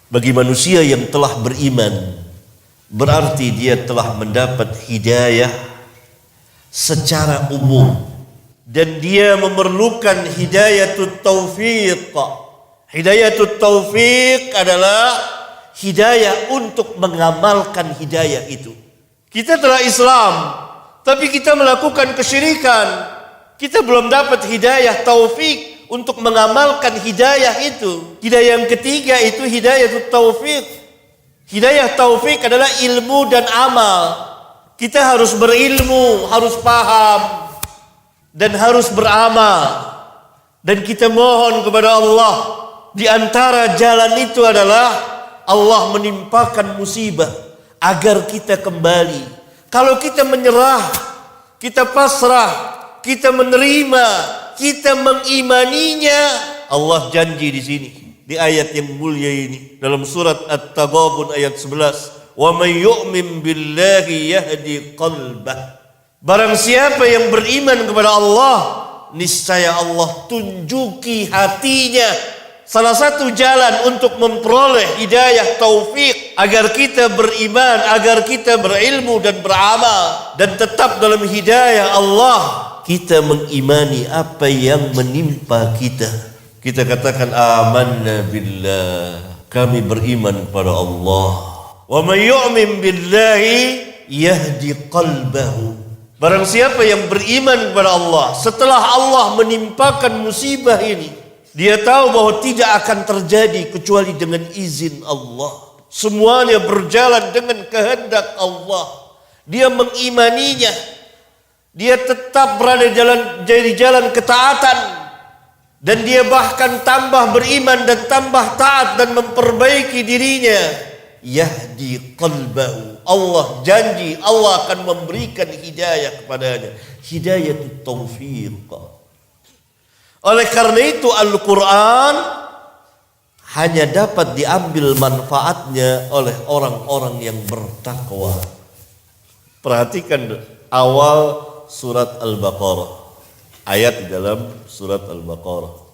Bagi manusia yang telah beriman, berarti dia telah mendapat hidayah secara umum, dan dia memerlukan hidayatut taufiq. Hidayatut taufiq adalah hidayah untuk mengamalkan hidayah itu. Kita telah Islam, tapi kita melakukan kesyirikan. Kita belum dapat hidayah taufik untuk mengamalkan hidayah itu. Hidayah yang ketiga itu hidayatut taufiq. Hidayah taufik adalah ilmu dan amal. Kita harus berilmu, harus paham, dan harus beramal. Dan kita mohon kepada Allah. Di antara jalan itu adalah Allah menimpakan musibah agar kita kembali. Kalau kita menyerah, kita pasrah, kita menerima, kita mengimaninya, Allah janji di sini, di ayat yang mulia ini, dalam surat At-Taghabun ayat 11, wa may yu'min billahi yahdi qalbah. Barang siapa yang beriman kepada Allah, niscaya Allah tunjuki hatinya. Salah satu jalan untuk memperoleh hidayah taufik agar kita beriman, agar kita berilmu dan beramal dan tetap dalam hidayah Allah, kita mengimani apa yang menimpa kita. Kita katakan amanna billah, kami beriman pada Allah. Wa may yu'min billahi yahdi qalbahu. Barang siapa yang beriman kepada Allah setelah Allah menimpakan musibah ini, dia tahu bahwa tidak akan terjadi kecuali dengan izin Allah. Semuanya berjalan dengan kehendak Allah. Dia mengimaninya. Dia tetap berada di jalan ketaatan. Dan dia bahkan tambah beriman dan tambah taat dan memperbaiki dirinya. Yahdi qalbahu. Allah janji Allah akan memberikan hidayah kepadanya. Hidayatut taufiq. Oleh karena itu Al-Quran hanya dapat diambil manfaatnya oleh orang-orang yang bertakwa. Perhatikan awal surat Al-Baqarah, ayat di dalam surat Al-Baqarah.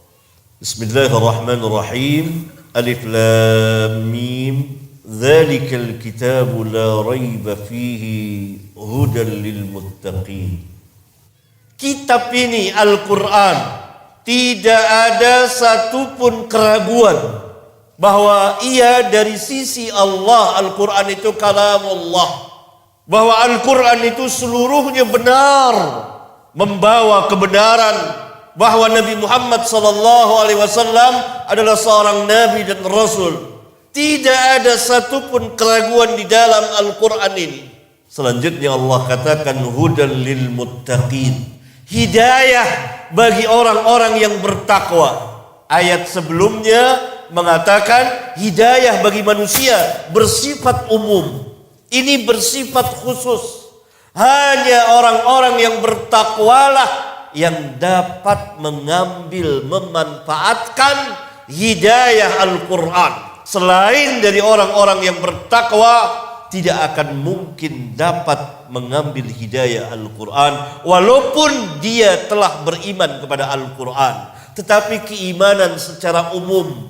Bismillahirrahmanirrahim. Alif Lam Mim. Dzalikal kitabu la raiba fihi hudan lil muttaqin. Kitab ini Al-Quran tidak ada satupun keraguan bahwa ia dari sisi Allah. Al-Quran itu kalamullah, bahwa Al-Quran itu seluruhnya benar, membawa kebenaran, bahwa Nabi Muhammad SAW adalah seorang Nabi dan Rasul. Tidak ada satupun keraguan di dalam Al-Quran ini. Selanjutnya Allah katakan hudan lil muttaqin, hidayah bagi orang-orang yang bertakwa. Ayat sebelumnya mengatakan hidayah bagi manusia bersifat umum. Ini bersifat khusus. Hanya orang-orang yang bertakwalah yang dapat mengambil, memanfaatkan hidayah Al-Quran. Selain dari orang-orang yang bertakwa, tidak akan mungkin dapat mengambil hidayah Al-Quran walaupun dia telah beriman kepada Al-Quran. Tetapi keimanan secara umum,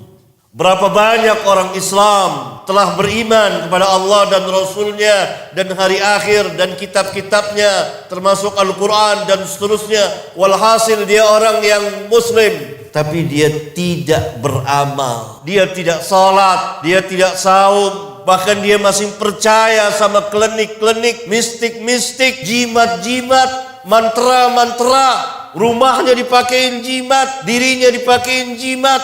berapa banyak orang Islam telah beriman kepada Allah dan Rasulnya dan hari akhir dan kitab-kitabnya termasuk Al-Quran dan seterusnya. Walhasil dia orang yang Muslim, tapi dia tidak beramal, dia tidak salat, dia tidak saum, bahkan dia masih percaya sama klinik-klinik, mistik-mistik, jimat-jimat, mantra-mantra. Rumahnya dipakein jimat, dirinya dipakein jimat.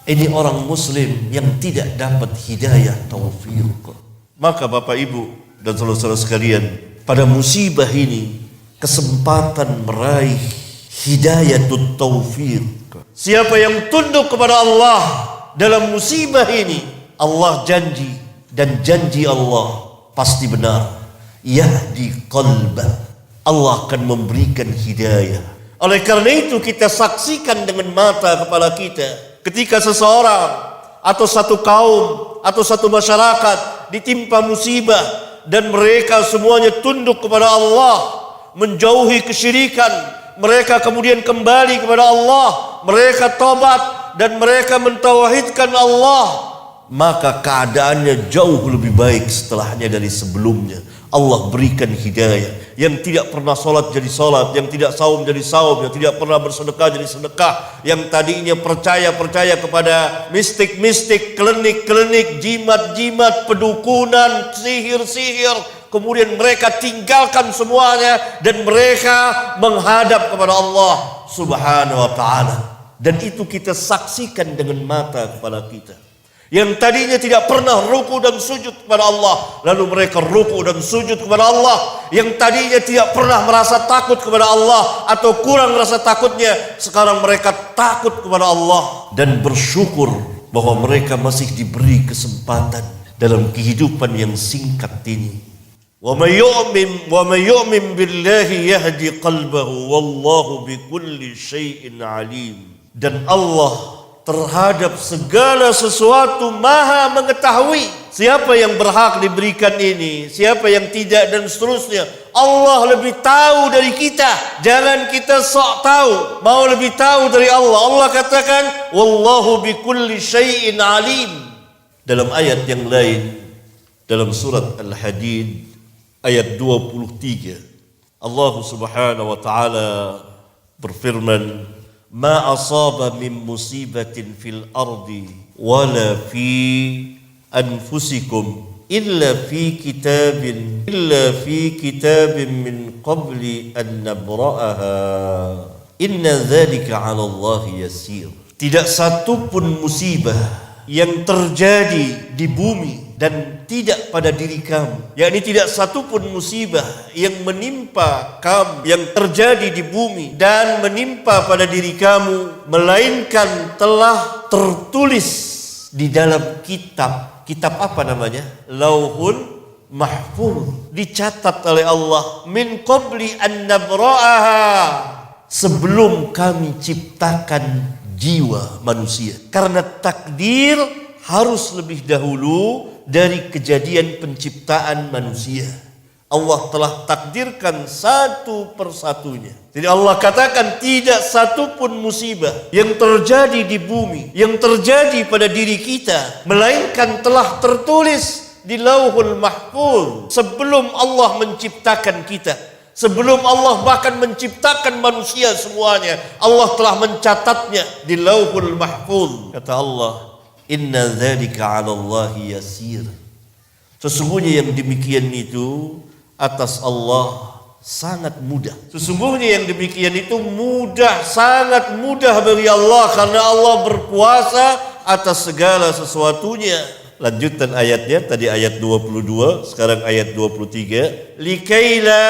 Ini orang Muslim yang tidak dapat hidayah taufik. Maka Bapak Ibu dan saudara-saudara sekalian, pada musibah ini kesempatan meraih hidayatut taufik. Siapa yang tunduk kepada Allah dalam musibah ini, Allah janji, dan janji Allah pasti benar. Yahdi qalbah, Allah akan memberikan hidayah. Oleh karena itu kita saksikan dengan mata kepala kita ketika seseorang atau satu kaum atau satu masyarakat ditimpa musibah dan mereka semuanya tunduk kepada Allah, menjauhi kesyirikan, mereka kemudian kembali kepada Allah, mereka tobat dan mereka mentauhidkan Allah, maka keadaannya jauh lebih baik setelahnya dari sebelumnya. Allah berikan hidayah. Yang tidak pernah sholat jadi sholat, yang tidak saum jadi saum, yang tidak pernah bersedekah jadi sedekah, yang tadinya percaya kepada mistik-mistik, klinik-klinik, jimat-jimat, pedukunan, sihir-sihir, kemudian mereka tinggalkan semuanya dan mereka menghadap kepada Allah Subhanahu wa ta'ala. Dan itu kita saksikan dengan mata kepala kita. Yang tadinya tidak pernah ruku dan sujud kepada Allah, lalu mereka ruku dan sujud kepada Allah. Yang tadinya tidak pernah merasa takut kepada Allah atau kurang rasa takutnya, sekarang mereka takut kepada Allah dan bersyukur bahwa mereka masih diberi kesempatan dalam kehidupan yang singkat ini. Wa may yu'min billahi yahdi qalbahu wallahu bikulli syai'in alim. Dan Allah terhadap segala sesuatu maha mengetahui. Siapa yang berhak diberikan ini, siapa yang tidak, dan seterusnya. Allah lebih tahu dari kita. Jangan kita sok tahu, mau lebih tahu dari Allah. Allah katakan wallahu bikulli syai'in alim. Dalam ayat yang lain, dalam surat Al-Hadid ayat 23, Allah Subhanahu wa ta'ala berfirman, ma asaba min musibatin fil ardi wala fi anfusikum illa fi kitabin min qabli an nabra'aha inna dzalika 'ala Allah yasir. Tidak satu pun musibah yang terjadi di bumi dan tidak pada diri kamu, yakni tidak satu pun musibah yang menimpa kamu, yang terjadi di bumi dan menimpa pada diri kamu, melainkan telah tertulis di dalam kitab. Kitab apa namanya? Lauhul Mahfuz. Dicatat oleh Allah min qabli an nabra'aha, sebelum kami ciptakan jiwa manusia. Karena takdir harus lebih dahulu dari kejadian penciptaan manusia. Allah telah takdirkan satu persatunya. Jadi Allah katakan tidak satu pun musibah yang terjadi di bumi, yang terjadi pada diri kita, melainkan telah tertulis di Lauhul Mahfuz sebelum Allah menciptakan kita. Sebelum Allah bahkan menciptakan manusia semuanya, Allah telah mencatatnya di Lauhul Mahfuz. Kata Allah, inna dzalika 'ala Allahi yasir. Sesungguhnya yang demikian itu atas Allah sangat mudah. Sesungguhnya yang demikian itu mudah, sangat mudah bagi Allah, karena Allah berkuasa atas segala sesuatunya. Lanjutan ayatnya, tadi ayat 22, sekarang ayat 23. Likaila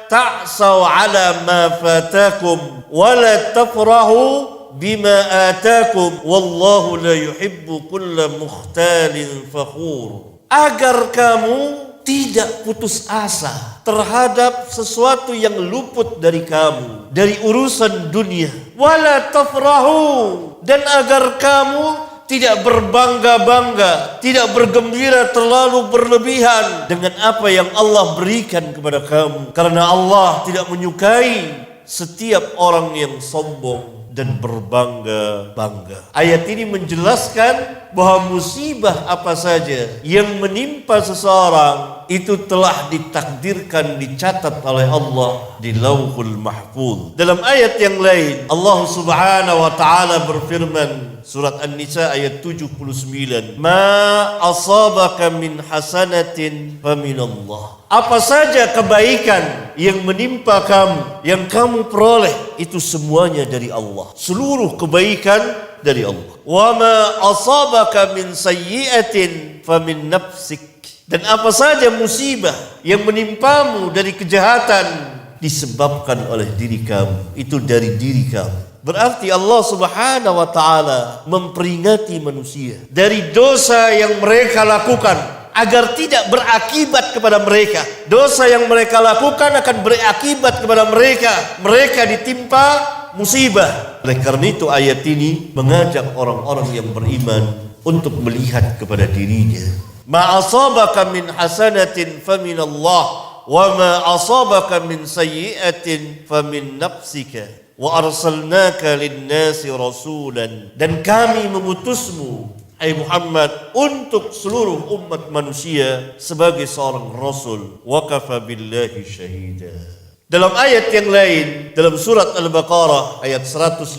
ta'saw 'ala ma fatakum wa la tafrahu bima atakum wallahu la yuhibbu kulla mukhtalin fakhur. Agar kamu tidak putus asa terhadap sesuatu yang luput dari kamu, dari urusan dunia. Wala tafrahu, dan agar kamu tidak berbangga-bangga, tidak bergembira terlalu berlebihan dengan apa yang Allah berikan kepada kamu. Karena Allah tidak menyukai setiap orang yang sombong dan berbangga-bangga. Ayat ini menjelaskan bahwa musibah apa saja yang menimpa seseorang itu telah ditakdirkan, dicatat oleh Allah di Lauhul Mahfuz. Dalam ayat yang lain, Allah Subhanahu wa ta'ala berfirman, surat An-Nisa ayat 79, ma asabaka min hasanatin faminallah. Apa saja kebaikan yang menimpa kamu, yang kamu peroleh, itu semuanya dari Allah. Seluruh kebaikan dari Allah. Wa ma asabaka min sayyi'atin famin nafsik. Dan apa saja musibah yang menimpamu dari kejahatan disebabkan oleh diri kamu, itu dari diri kamu. Berarti Allah Subhanahu wa ta'ala memperingati manusia dari dosa yang mereka lakukan agar tidak berakibat kepada mereka. Dosa yang mereka lakukan akan berakibat kepada mereka. Mereka ditimpa musibah. Oleh karena itu ayat ini mengajak orang-orang yang beriman untuk melihat kepada dirinya. Ma asabaka min hasanatin faminallah wa ma asabaka min sayyi'atin famin nafsika wa arsalnaka lin-nasi rasulan. Dan kami mengutusmu Hai Muhammad, untuk seluruh umat manusia sebagai seorang rasul. Wa kafa billahi syahida. Dalam ayat yang lain, dalam surat Al-Baqarah ayat 155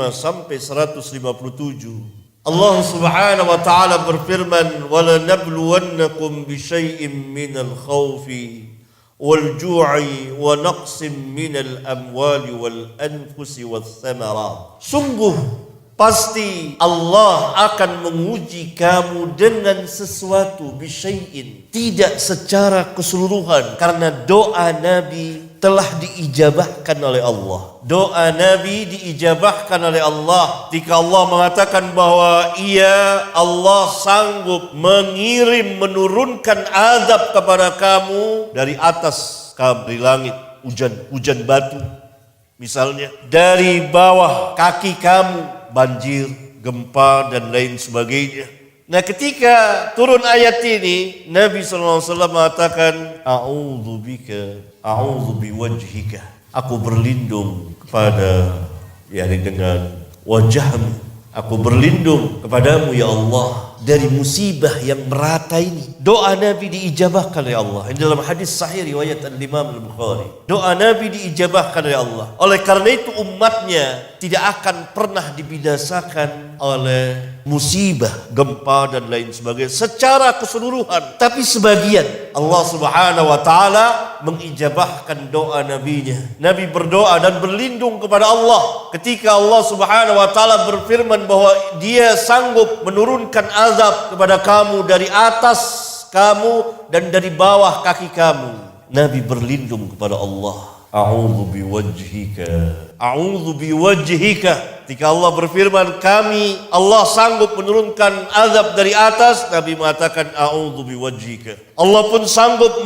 sampai 157, Allah Subhanahu wa taala berfirman, "Wa la nabluwannakum bi syai'in minal khaufi wal ju'i wa naqsin minal amwali wal anfusi wath thamarat." Sungguh pasti Allah akan menguji kamu dengan sesuatu, bisyai'in, tidak secara keseluruhan, karena doa Nabi telah diijabahkan oleh Allah. Doa Nabi diijabahkan oleh Allah. Jika Allah mengatakan bahwa Allah sanggup menurunkan azab kepada kamu dari atas, dari langit, hujan batu misalnya, dari bawah kaki kamu banjir, gempa dan lain sebagainya. Nah, ketika turun ayat ini, Nabi SAW mengatakan, "A'udzu bika, a'udzu biwajhika." Aku berlindung kepada, dengan wajahmu. Aku berlindung kepadamu ya Allah dari musibah yang merata ini. Doa Nabi diijabahkan oleh Allah. Ini dalam hadis sahih riwayat Imam Al-Bukhari. Doa Nabi diijabahkan oleh Allah. Oleh karena itu umatnya tidak akan pernah dibinasakan oleh musibah, gempa dan lain sebagainya secara keseluruhan. Tapi sebagian Allah Subhanahu wa taala mengijabahkan doa nabinya. Nabi berdoa dan berlindung kepada Allah ketika Allah Subhanahu wa taala berfirman bahwa Dia sanggup menurunkan azab kepada kamu dari atas kamu dan dari bawah kaki kamu. Nabi berlindung kepada Allah. A'udzu biwajhika, a'udzu biwajhika. Ketika Allah berfirman, Allah sanggup menurunkan azab dari atas, Nabi mengatakan a'udzu biwajhika. Allah pun sanggup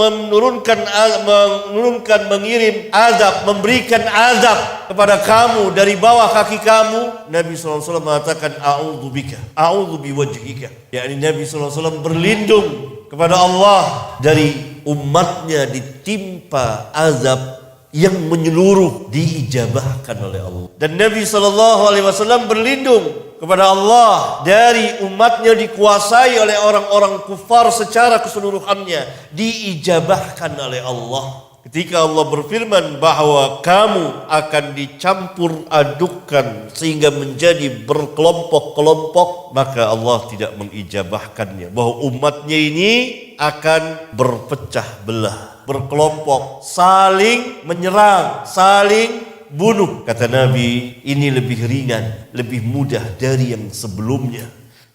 mengirim azab, memberikan azab kepada kamu dari bawah kaki kamu. Nabi SAW mengatakan a'udzu bika, a'udzu biwajhika. Yakni Nabi SAW berlindung kepada Allah dari umatnya ditimpa azab yang menyeluruh, diijabahkan oleh Allah. Dan Nabi SAW berlindung kepada Allah dari umatnya dikuasai oleh orang-orang kufar secara keseluruhannya, diijabahkan oleh Allah. Ketika Allah berfirman bahwa kamu akan dicampur adukkan sehingga menjadi berkelompok-kelompok, maka Allah tidak mengijabahkannya, bahwa umatnya ini akan berpecah belah, berkelompok, saling menyerang, saling bunuh. Kata Nabi, ini lebih ringan, lebih mudah dari yang sebelumnya.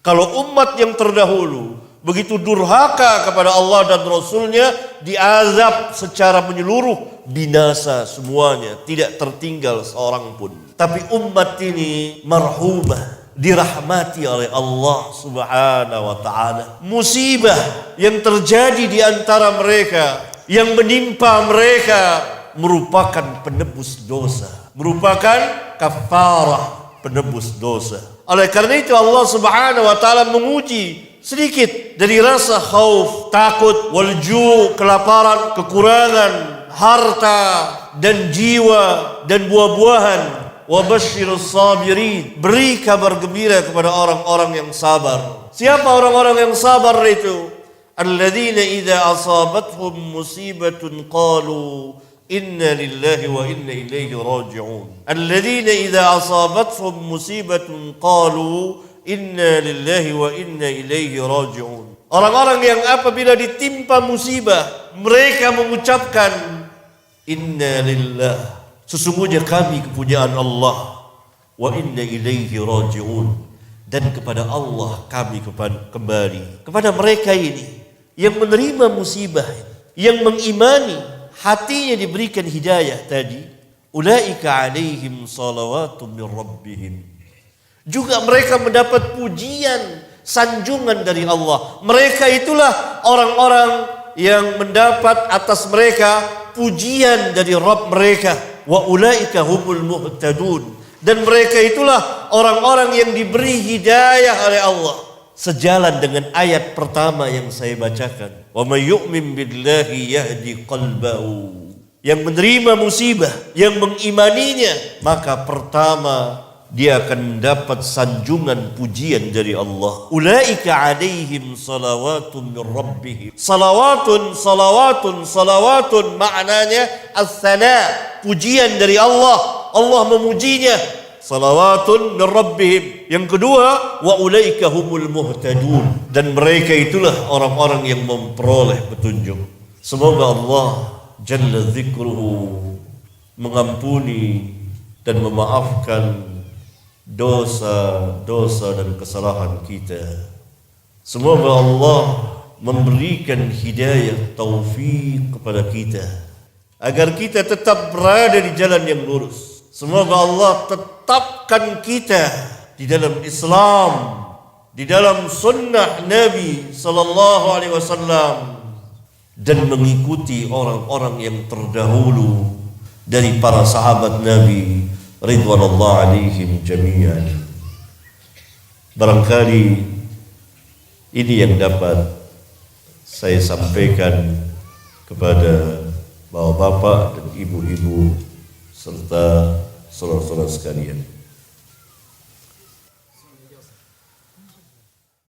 Kalau umat yang terdahulu begitu durhaka kepada Allah dan Rasulnya, diazab secara menyeluruh, binasa semuanya, tidak tertinggal seorang pun. Tapi umat ini marhumah, dirahmati oleh Allah Subhanahu wa taala. Musibah yang terjadi di antara mereka, yang menimpa mereka, merupakan penebus dosa, merupakan kafarah penebus dosa. Oleh karena itu Allah Subhanahu wa taala menguji sedikit dari rasa khauf, takut, walju, kelaparan, kekurangan harta dan jiwa dan buah-buahan. Wabashshirus sabirin, beri kabar gembira kepada orang-orang yang sabar. Siapa orang-orang yang sabar itu? Alladzina idza asabathum musibatun qalu inna lillahi wa inna ilaihi raji'un. Alladzina idza asabathum musibatun qalu inna lillahi wa inna ilaihi raji'un. Orang-orang yang apabila ditimpa musibah, mereka mengucapkan inna lillahi, sesungguhnya kami kepunyaan Allah, wa inna ilaihi raji'un, dan kepada Allah kami kembali. Kepada mereka ini yang menerima musibah, yang mengimani, hatinya diberikan hidayah tadi, ulaika alaihim salawatun min rabbihim. Juga mereka mendapat pujian, sanjungan dari Allah. Mereka itulah orang-orang yang mendapat atas mereka pujian dari Rabb mereka. Wa ulaika humul muhtadun, dan mereka itulah orang-orang yang diberi hidayah oleh Allah. Sejalan dengan ayat pertama yang saya bacakan, wa may yu'min billahi yahdi qalbahu. Yang menerima musibah, yang mengimaninya, maka pertama dia akan mendapat sanjungan pujian dari Allah. Ulaika alaihim salawatun min rabbihim. Salawatun, salawatun, salawatun maknanya as-sana, pujian dari Allah. Allah memujinya. Salawatun min rabbihim. Yang kedua, wa ulaika humul muhtadun, dan mereka itulah orang-orang yang memperoleh petunjuk. Semoga Allah jalla dzikruhu mengampuni dan memaafkan dosa-dosa dan kesalahan kita. Semoga Allah memberikan hidayah taufik kepada kita agar kita tetap berada di jalan yang lurus. Semoga Allah tetapkan kita di dalam Islam, di dalam sunnah Nabi sallallahu alaihi wasallam, dan mengikuti orang-orang yang terdahulu dari para sahabat Nabi ridwanullah alaihim jami'an. Barangkali ini yang dapat saya sampaikan kepada bapak-bapak dan ibu-ibu serta saudara-saudara sekalian.